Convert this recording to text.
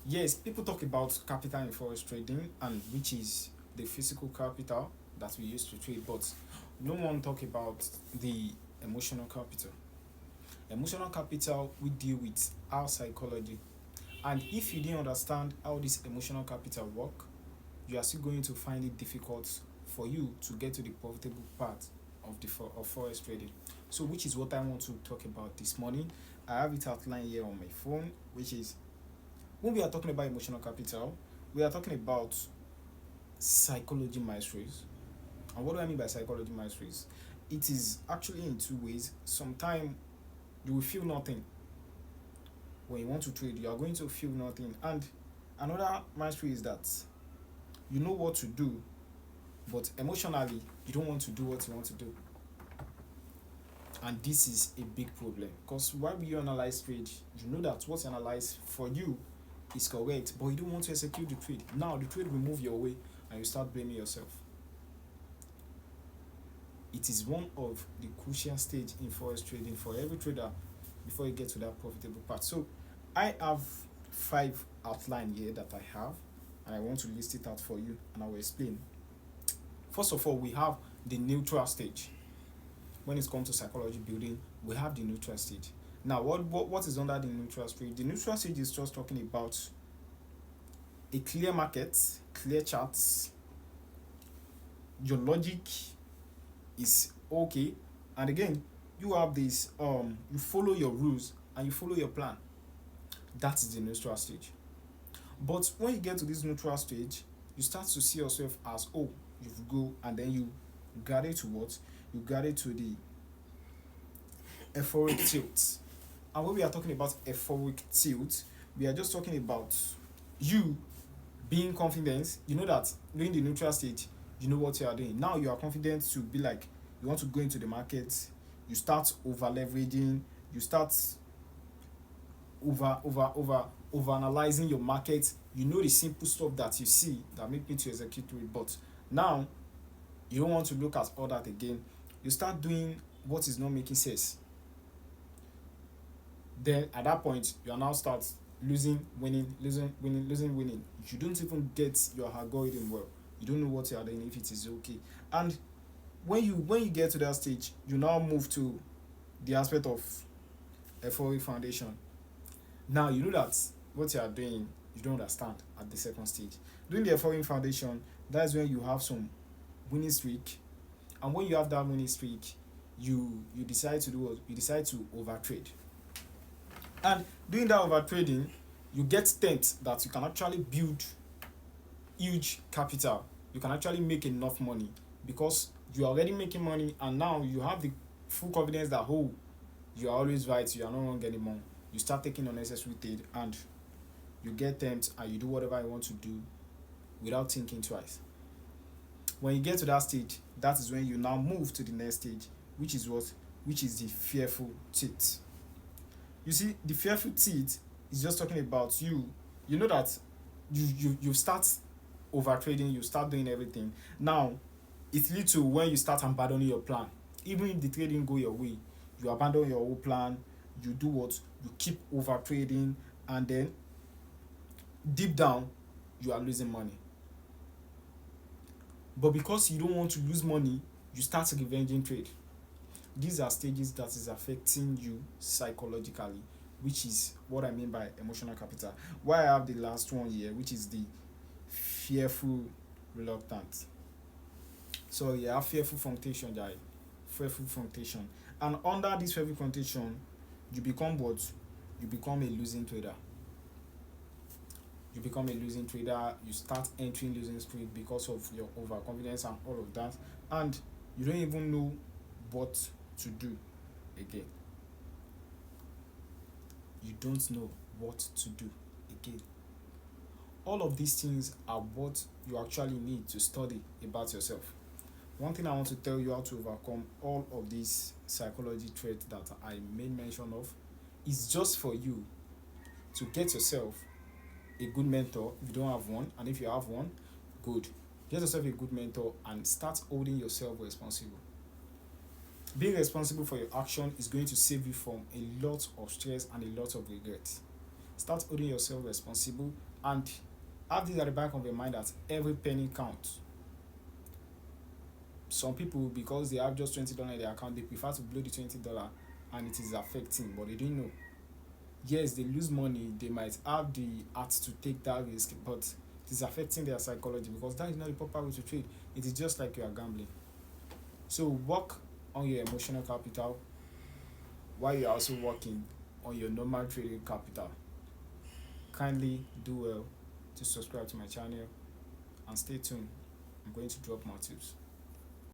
Yes, people talk about capital in forex trading, and which is the physical capital that we use to trade, but no one talk about the emotional capital. Emotional capital we deal with our psychology, and if you didn't understand how this emotional capital work, you are still going to find it difficult for you to get to the profitable part of of forex trading. So, which is what I want to talk about this morning. I have it outlined here on my phone, which is when we are talking about emotional capital, we are talking about psychology masteries. And what do I mean by psychology masteries? It is actually in two ways. Sometimes you will feel nothing when you want to trade, you are going to feel nothing. And another mastery is that you know what to do, but emotionally, you don't want to do what you want to do. And this is a big problem because while you analyze trade, you know that what you analyze for you is correct, but you don't want to execute the trade. Now the trade will move your way and you start blaming yourself. It is one of the crucial stage in forex trading for every trader before you get to that profitable part. So I have five outline here that I have, and I want to list it out for you and I will explain. First of all, we have the neutral stage. When it comes to psychology building, we have the neutral stage. Now, what is under the neutral stage? The neutral stage is just talking about a clear market, clear charts, your logic is okay, and again, you have this you follow your rules and you follow your plan. That is the neutral stage. But when you get to this neutral stage, you start to see yourself as, oh, you go and then you graduate to what? You graduate to the euphoric tilt. And when we are talking about euphoric tilt, we are just talking about you being confident. You know that during the neutral stage, you know what you are doing. Now you are confident to be like, you want to go into the market, you start over leveraging, you start over analyzing your market. You know the simple stuff that you see that make me to execute it, but now you don't want to look at all that again. You start doing what is not making sense. Then at that point, you are now start losing, winning, losing, winning, losing, winning. You don't even get your algorithm well. You don't know what you are doing if it is okay. And when you get to that stage, you now move to the aspect of FOE foundation. Now you know that what you are doing, you don't understand at the second stage. During the FOE foundation, that's when you have some winning streak, and when you have that winning streak, you decide to do what? You decide to overtrade. And doing that over trading, you get tempted that you can actually build huge capital. You can actually make enough money because you are already making money, and now you have the full confidence that, oh, you are always right, you are not wrong anymore. You start taking unnecessary trade and you get tempted and you do whatever you want to do without thinking twice. When you get to that stage, that is when you now move to the next stage, which is what? Which is the fearful teeth. You see, the fearful teeth is just talking about you. You know that you start over trading, you start doing everything. Now, it leads to when you start abandoning your plan. Even if the trading go your way, you abandon your whole plan. You do what? You keep over trading, and then deep down, you are losing money. But because you don't want to lose money, you start revenging trade. These are stages that is affecting you psychologically, which is what I mean by emotional capital. Why I have the last one here, which is the fearful reluctant. So you have fearful foundation, guy. Fearful foundation. And under this fearful foundation, you become what? You become a losing trader. You become a losing trader. You start entering losing streak because of your overconfidence and all of that. And you don't even know what to do again. You don't know what to do again. All of these things are what you actually need to study about yourself. One thing I want to tell you how to overcome all of these psychology traits that I made mention of is just for you to get yourself a good mentor if you don't have one, and if you have one, good. Get yourself a good mentor and start holding yourself responsible. Being responsible for your action is going to save you from a lot of stress and a lot of regret. Start holding yourself responsible and have this at the back of your mind that every penny counts. Some people, because they have just $20 in their account, they prefer to blow the $20 and it is affecting, but they didn't know. Yes, they lose money, they might have the heart to take that risk, but it is affecting their psychology because that is not the proper way to trade. It is just like you are gambling. So work on your emotional capital while you're also working on your normal trading capital. Kindly do well to subscribe to my channel and stay tuned. I'm going to drop more tips.